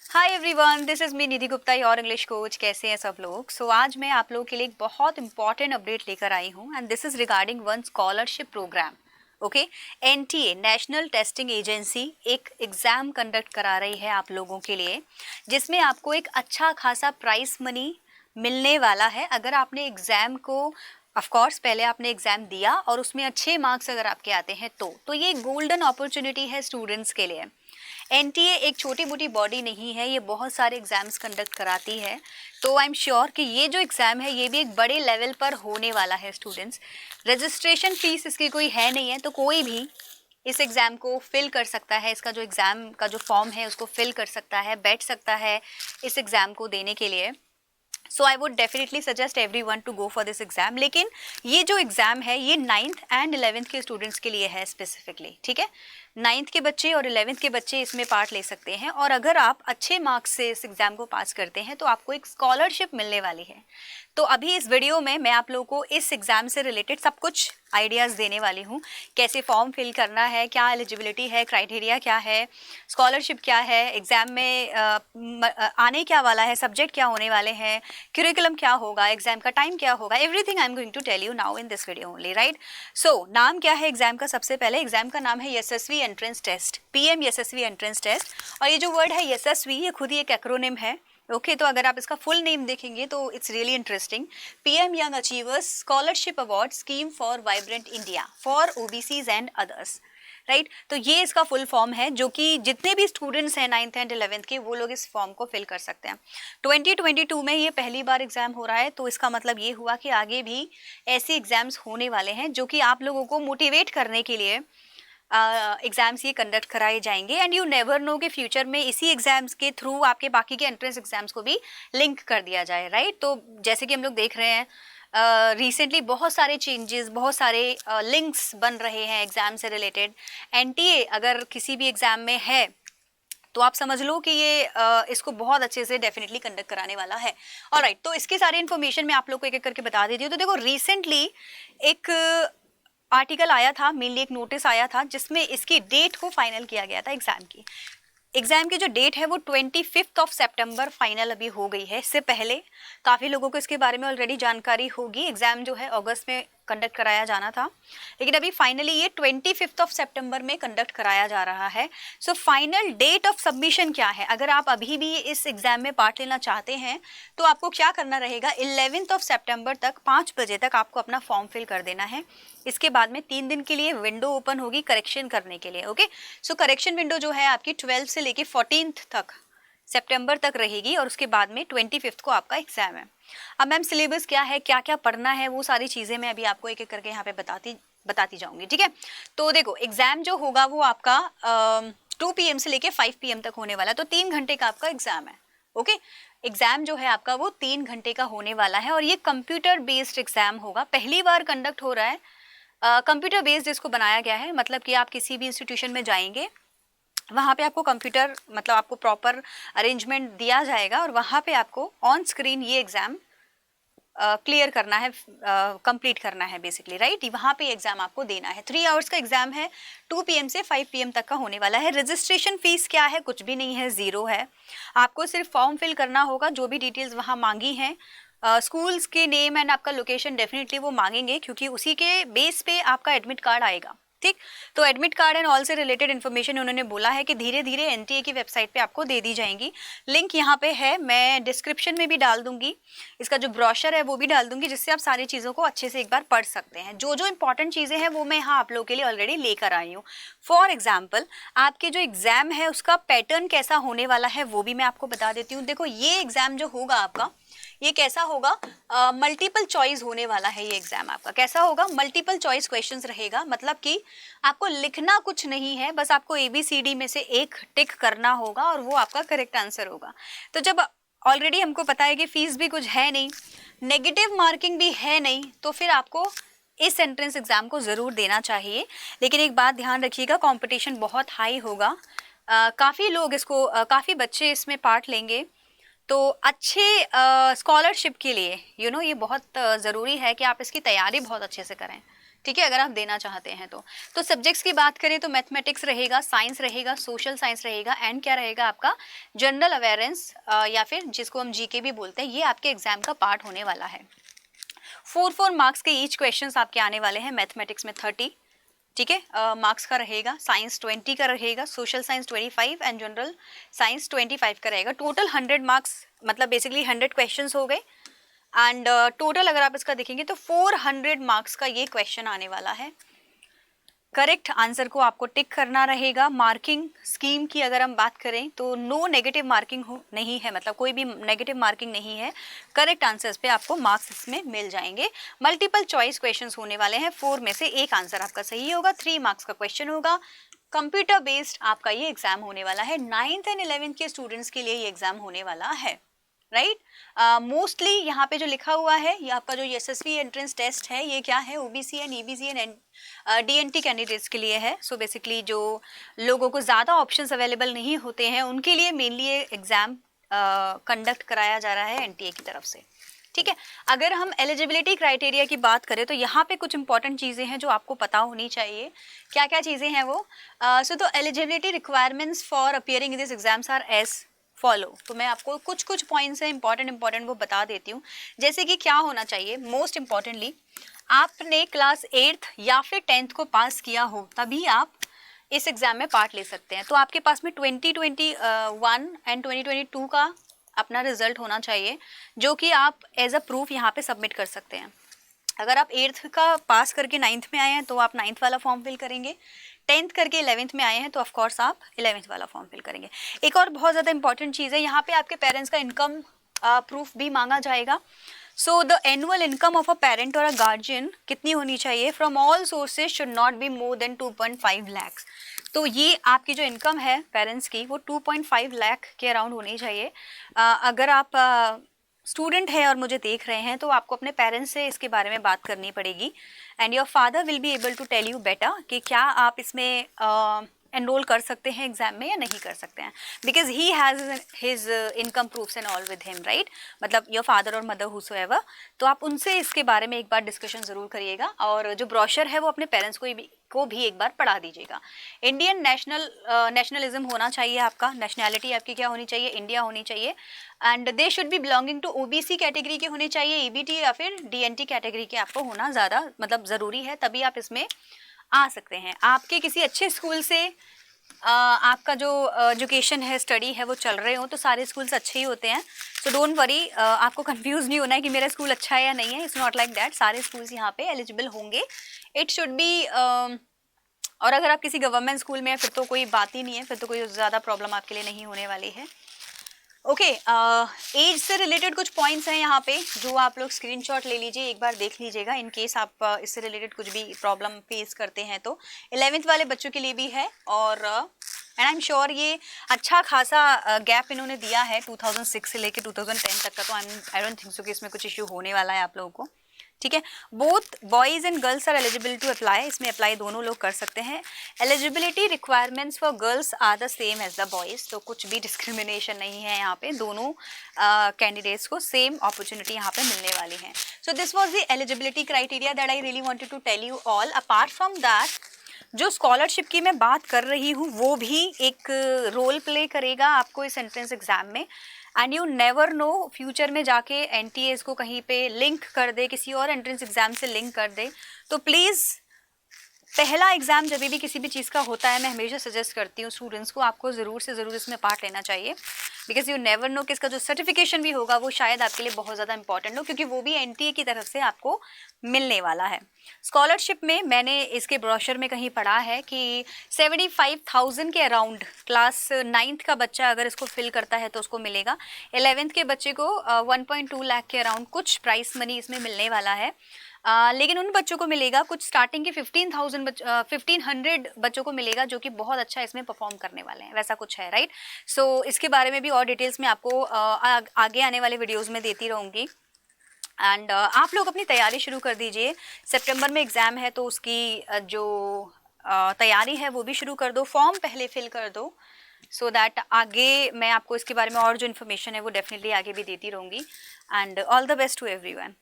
Hi everyone, this is me Nidhi Gupta, your English coach. कैसे हैं सब लोग? आज मैं आप लोगों के लिए एक बहुत इंपॉर्टेंट अपडेट लेकर आई हूँ and this is regarding one scholarship program. Okay, NTA national testing agency एक एग्ज़ाम कंडक्ट करा रही है आप लोगों के लिए, जिसमें आपको एक अच्छा खासा प्राइस मनी मिलने वाला है अगर आपने एग्ज़ाम को ऑफ कोर्स पहले आपने एग्ज़ाम दिया और उसमें अच्छे मार्क्स अगर आपके आते हैं तो ये गोल्डन अपॉर्चुनिटी है स्टूडेंट्स के लिए। एनटीए एक छोटी मोटी बॉडी नहीं है, ये बहुत सारे एग्जाम्स कंडक्ट कराती है। तो आई एम श्योर कि ये जो एग्ज़ाम है ये भी एक बड़े लेवल पर होने वाला है स्टूडेंट्स। रजिस्ट्रेशन फीस इसकी कोई है नहीं है, तो कोई भी इस एग्ज़ाम को फिल कर सकता है। इसका जो एग्ज़ाम का जो फॉर्म है उसको फिल कर सकता है, बैठ सकता है इस एग्ज़ाम को देने के लिए। So I would definitely suggest everyone to go for this exam. लेकिन ये जो एग्ज़ाम है ये 9th एंड 11th के स्टूडेंट्स के लिए है स्पेसिफिकली, ठीक है। 9th के बच्चे और 11th के बच्चे इसमें पार्ट ले सकते हैं, और अगर आप अच्छे मार्क्स से इस एग्ज़ाम को पास करते हैं तो आपको एक स्कॉलरशिप मिलने वाली है। तो अभी इस वीडियो में मैं आप लोगों को इस एग्ज़ाम से रिलेटेड सब कुछ आइडियाज़ देने वाली हूँ। कैसे फॉर्म फिल करना है, क्या एलिजिबिलिटी है, क्राइटेरिया क्या है, स्कॉलरशिप क्या है, एग्ज़ाम में आने क्या वाला है, सब्जेक्ट क्या होने वाले हैं, करिकुलम क्या होगा, एग्ज़ाम का टाइम क्या होगा, everything I am going to tell you now in this video only, right. So नाम क्या है एग्ज़ाम का? सबसे पहले एग्ज़ाम का नाम है यशस्वी एंट्रेंस टेस्ट, पीएम यशस्वी एंट्रेंस टेस्ट। और ये जो वर्ड है यशस्वी, ये खुद ही एक एक्रोनिम है। ओके, तो अगर आप इसका फुल नेम देखेंगे तो it's really interesting. PM young achievers scholarship award scheme for vibrant India for OBCs and others, right. तो ये इसका फुल फॉर्म है, जो कि जितने भी स्टूडेंट्स हैं 9th एंड 11th के, वो लोग इस फॉर्म को फिल कर सकते हैं। 2022 में ये पहली बार एग्जाम हो रहा है, तो इसका मतलब ये हुआ कि आगे भी ऐसे एग्जाम्स होने वाले हैं जो कि आप लोगों को मोटिवेट करने के लिए एग्ज़ाम्स ये कंडक्ट कराए जाएंगे। एंड यू नेवर नो कि फ्यूचर में इसी एग्ज़ाम्स के थ्रू आपके बाकी के एंट्रेंस एग्ज़ाम्स को भी लिंक कर दिया जाए, राइट। तो जैसे कि हम लोग देख रहे हैं रिसेंटली बहुत सारे चेंजेस, बहुत सारे लिंक्स बन रहे हैं एग्ज़ाम से रिलेटेड। एनटीए अगर किसी भी एग्ज़ाम में है तो आप समझ लो कि ये इसको बहुत अच्छे से डेफिनेटली कंडक्ट कराने वाला है। ऑलराइट, तो इसकी सारी इन्फॉर्मेशन मैं आप लोग को एक एक करके बता देती हूँ। तो देखो, रिसेंटली एक आर्टिकल आया था, मेनली एक नोटिस आया था, जिसमें इसकी डेट को फाइनल किया गया था एग्जाम की। एग्जाम की जो डेट है वो 25 सितंबर फाइनल अभी हो गई है। इससे पहले काफ़ी लोगों को इसके बारे में ऑलरेडी जानकारी होगी। एग्जाम जो है अगस्त में कंडक्ट कराया जाना था, लेकिन अभी फाइनली ये 25 सितंबर में कंडक्ट कराया जा रहा है। So final date of submission क्या है? अगर आप अभी भी इस एग्जाम में पार्ट लेना चाहते हैं तो आपको क्या करना रहेगा, 11 सितंबर तक 5 बजे तक आपको अपना फॉर्म फिल कर देना है। इसके बाद में 3 दिन के लिए विंडो ओपन होगी करेक्शन करने के लिए। ओके, सो करेक्शन विंडो जो है आपकी 12 से लेके 14 तक सितंबर तक रहेगी, और उसके बाद में 25 को आपका एग्जाम है। अब मैम सिलेबस क्या है, क्या क्या पढ़ना है, वो सारी चीज़ें मैं अभी आपको एक एक करके यहाँ पे बताती जाऊंगी, ठीक है। तो देखो, एग्जाम जो होगा वो आपका 2 PM से लेके 5 PM तक होने वाला है, तो 3 घंटे का आपका एग्जाम है। ओके, एग्जाम जो है आपका वो 3 घंटे का होने वाला है, और ये कंप्यूटर बेस्ड एग्जाम होगा, पहली बार कंडक्ट हो रहा है। कंप्यूटर बेस्ड इसको बनाया गया है, मतलब कि आप किसी भी इंस्टीट्यूशन में जाएंगे, वहाँ पे आपको कंप्यूटर, मतलब आपको प्रॉपर अरेंजमेंट दिया जाएगा, और वहाँ पे आपको ऑन स्क्रीन ये एग्ज़ाम क्लियर करना है, कंप्लीट करना है बेसिकली, राइट। वहाँ पे एग्ज़ाम आपको देना है। 3 आवर्स का एग्ज़ाम है, 2 PM से 5 PM तक का होने वाला है। रजिस्ट्रेशन फीस क्या है? कुछ भी नहीं है, ज़ीरो है। आपको सिर्फ फॉर्म फिल करना होगा, जो भी डिटेल्स वहाँ मांगी हैं, स्कूल्स के नेम एंड आपका लोकेशन डेफिनेटली वो मांगेंगे, क्योंकि उसी के बेस पे आपका एडमिट कार्ड आएगा, ठीक। तो एडमिट कार्ड एंड ऑल से रिलेटेड इन्फॉर्मेशन उन्होंने बोला है कि धीरे धीरे एनटीए की वेबसाइट पे आपको दे दी जाएंगी। लिंक यहाँ पे है, मैं डिस्क्रिप्शन में भी डाल दूंगी, इसका जो ब्रोशर है वो भी डाल दूंगी, जिससे आप सारी चीज़ों को अच्छे से एक बार पढ़ सकते हैं। जो जो इंपॉर्टेंट चीज़ें हैं वो मैं यहाँ आप लोगों के लिए ऑलरेडी लेकर आई हूँ। फॉर एग्जाम्पल, आपके जो एग्ज़ाम है उसका पैटर्न कैसा होने वाला है वो भी मैं आपको बता देती हूँ। देखो, ये एग्ज़ाम जो होगा आपका, ये कैसा होगा, मल्टीपल चॉइस होने वाला है। ये एग्जाम आपका कैसा होगा, मल्टीपल चॉइस क्वेश्चंस रहेगा, मतलब कि आपको लिखना कुछ नहीं है, बस आपको ABCD में से एक टिक करना होगा और वो आपका करेक्ट आंसर होगा। तो जब ऑलरेडी हमको पता है कि फीस भी कुछ है नहीं, नेगेटिव मार्किंग भी है नहीं, तो फिर आपको इस एंट्रेंस एग्ज़ाम को ज़रूर देना चाहिए। लेकिन एक बात ध्यान रखिएगा, कंपटीशन बहुत हाई होगा, काफ़ी लोग इसको काफ़ी बच्चे इसमें पार्ट लेंगे। तो अच्छे स्कॉलरशिप के लिए ये बहुत ज़रूरी है कि आप इसकी तैयारी बहुत अच्छे से करें, ठीक है, अगर आप देना चाहते हैं तो सब्जेक्ट्स की बात करें तो मैथमेटिक्स रहेगा, साइंस रहेगा, सोशल साइंस रहेगा एंड क्या रहेगा आपका जनरल अवेयरेंस या फिर जिसको हम जीके भी बोलते हैं, ये आपके एग्जाम का पार्ट होने वाला है। 4 मार्क्स के ईच क्वेश्चंस आपके आने वाले हैं। मैथमेटिक्स में 30, ठीक है, मार्क्स का रहेगा, साइंस 20 का रहेगा, social science 25 and general science 25 का रहेगा। टोटल 100 मार्क्स, मतलब बेसिकली 100 क्वेश्चंस हो गए एंड टोटल अगर आप इसका देखेंगे तो 400 मार्क्स का ये क्वेश्चन आने वाला है। करेक्ट आंसर को आपको टिक करना रहेगा। मार्किंग स्कीम की अगर हम बात करें तो नो नेगेटिव मार्किंग नहीं है, मतलब कोई भी नेगेटिव मार्किंग नहीं है। करेक्ट आंसर्स पे आपको मार्क्स इसमें मिल जाएंगे। मल्टीपल चॉइस क्वेश्चंस होने वाले हैं, 4 में से एक आंसर आपका सही होगा। 3 मार्क्स का क्वेश्चन होगा। कंप्यूटर बेस्ड आपका ये एग्जाम होने वाला है। 9th एंड 11th के स्टूडेंट्स के लिए ये एग्जाम होने वाला है, राइट। मोस्टली यहाँ पे जो लिखा हुआ है ये आपका जो एसएससी एंट्रेंस टेस्ट है, ये क्या है, OBC and EBC and DNT candidates के लिए है। सो बेसिकली जो लोगों को ज़्यादा ऑप्शंस अवेलेबल नहीं होते हैं उनके लिए मेनली ये एग्ज़ाम कंडक्ट कराया जा रहा है एनटीए की तरफ से, ठीक है। अगर हम एलिजिबिलिटी क्राइटेरिया की बात करें तो यहाँ पे कुछ इंपॉर्टेंट चीज़ें हैं जो आपको पता होनी चाहिए। क्या क्या चीज़ें हैं वो? तो eligibility requirements for appearing in this exams are as follow. तो मैं आपको कुछ कुछ पॉइंट्स हैं इंपॉर्टेंट वो बता देती हूँ। जैसे कि क्या होना चाहिए, मोस्ट इम्पॉर्टेंटली आपने क्लास 8th या फिर 10th को पास किया हो तभी आप इस एग्ज़ाम में पार्ट ले सकते हैं। तो आपके पास में 2021 एंड 2022 का अपना रिजल्ट होना चाहिए जो कि आप एज अ प्रूफ यहाँ पे सबमिट कर सकते हैं। अगर आप 8th का पास करके 9th में आए हैं तो आप 9th वाला फॉर्म फिल करेंगे। 10th करके 11th में आए हैं तो ऑफकोर्स आप 11th वाला फॉर्म फिल करेंगे। एक और बहुत ज़्यादा इंपॉर्टेंट चीज़ है, यहाँ पे आपके पेरेंट्स का इनकम प्रूफ भी मांगा जाएगा। So the annual income of a parent और अ गार्जियन कितनी होनी चाहिए? From all sources should not be more than 2.5 lakh. तो ये आपकी जो इनकम है पेरेंट्स की वो 2.5 लाख के अराउंड होनी चाहिए। अगर आप स्टूडेंट है और मुझे देख रहे हैं तो आपको अपने पेरेंट्स से इसके बारे में बात करनी पड़ेगी and your father will be able to tell you better कि क्या आप इसमें एनरोल कर सकते हैं एग्जाम में या नहीं कर सकते हैं, because he has his income proofs and all with him, right. मतलब योर फादर और मदर हुसोएवर, तो आप उनसे इसके बारे में एक बार डिस्कशन ज़रूर करिएगा और जो ब्रोशर है वो अपने पेरेंट्स को भी एक बार पढ़ा दीजिएगा। इंडियन नेशनलिज्म होना चाहिए आपका, नेशनैलिटी आपकी क्या होनी चाहिए? इंडिया होनी चाहिए and they should be belonging to OBC category के होने चाहिए, ईबीटी या फिर डीएनटी कैटेगरी के आपको होना ज़्यादा मतलब ज़रूरी है, तभी आप इसमें आ सकते हैं। आपके किसी अच्छे स्कूल से आपका जो एजुकेशन है, स्टडी है वो चल रहे हो तो सारे स्कूल्स अच्छे ही होते हैं। सो डोंट वरी, आपको कंफ्यूज नहीं होना है कि मेरा स्कूल अच्छा है या नहीं है। इट्स नॉट लाइक दैट, सारे स्कूल्स यहाँ पे एलिजिबल होंगे। इट शुड बी और अगर आप किसी गवर्नमेंट स्कूल में हैं फिर तो कोई बात ही नहीं है, फिर तो कोई ज़्यादा प्रॉब्लम आपके लिए नहीं होने वाली है। ओके, एज से रिलेटेड कुछ पॉइंट्स हैं यहाँ पे जो आप लोग स्क्रीनशॉट ले लीजिए, एक बार देख लीजिएगा इन केस आप इससे रिलेटेड कुछ भी प्रॉब्लम फेस करते हैं तो। 11th वाले बच्चों के लिए भी है और एंड आई एम श्योर ये अच्छा खासा गैप इन्होंने दिया है 2006 से लेके 2010 तक का, तो आई डोंट थिंक सो कि इसमें कुछ इश्यू होने वाला है आप लोगों को, ठीक है। Both boys and girls are eligible to apply, इसमें अप्लाई दोनों लोग कर सकते हैं। Eligibility requirements for girls are the same as the boys, तो कुछ भी डिस्क्रिमिनेशन नहीं है यहाँ पे, दोनों कैंडिडेट्स को सेम अपॉर्चुनिटी यहाँ पे मिलने वाली है। So this was the eligibility criteria that I really wanted to tell you all. Apart from that जो स्कॉलरशिप की मैं बात कर रही हूँ वो भी एक रोल प्ले करेगा आपको इस एंट्रेंस एग्जाम में and you never know, future में जाके एनटीए इसको कहीं पे लिंक कर दे, किसी और एंट्रेंस एग्जाम से लिंक कर दे, तो प्लीज़ पहला एग्जाम जब भी किसी भी चीज़ का होता है मैं हमेशा सजेस्ट करती हूँ स्टूडेंट्स को आपको ज़रूर से ज़रूर इसमें पार्ट लेना चाहिए, बिकॉज यू नेवर नो कि इसका जो सर्टिफिकेशन भी होगा वो शायद आपके लिए बहुत ज़्यादा इंपॉर्टेंट हो, क्योंकि वो भी एनटीए की तरफ से आपको मिलने वाला है। स्कॉलरशिप में मैंने इसके ब्रोशर में कहीं पढ़ा है कि 75,000 के अराउंड क्लास 9th का बच्चा अगर इसको फिल करता है तो उसको मिलेगा। 11th के बच्चे को 1.2 लाख के अराउंड कुछ प्राइस मनी इसमें मिलने वाला है। लेकिन उन बच्चों को मिलेगा कुछ स्टार्टिंग के 1500 बच्चों को मिलेगा जो कि बहुत अच्छा इसमें परफॉर्म करने वाले हैं, वैसा कुछ है, राइट। सो इसके बारे में भी और डिटेल्स में आपको आगे आने वाले वीडियोस में देती रहूँगी एंड आप लोग अपनी तैयारी शुरू कर दीजिए। सितंबर में एग्ज़ाम है तो उसकी जो तैयारी है वो भी शुरू कर दो, फॉर्म पहले फिल कर दो सो दैट आगे मैं आपको इसके बारे में और जो इन्फॉर्मेशन है वो डेफिनेटली आगे भी देती रहूँगी and all the best to everyone.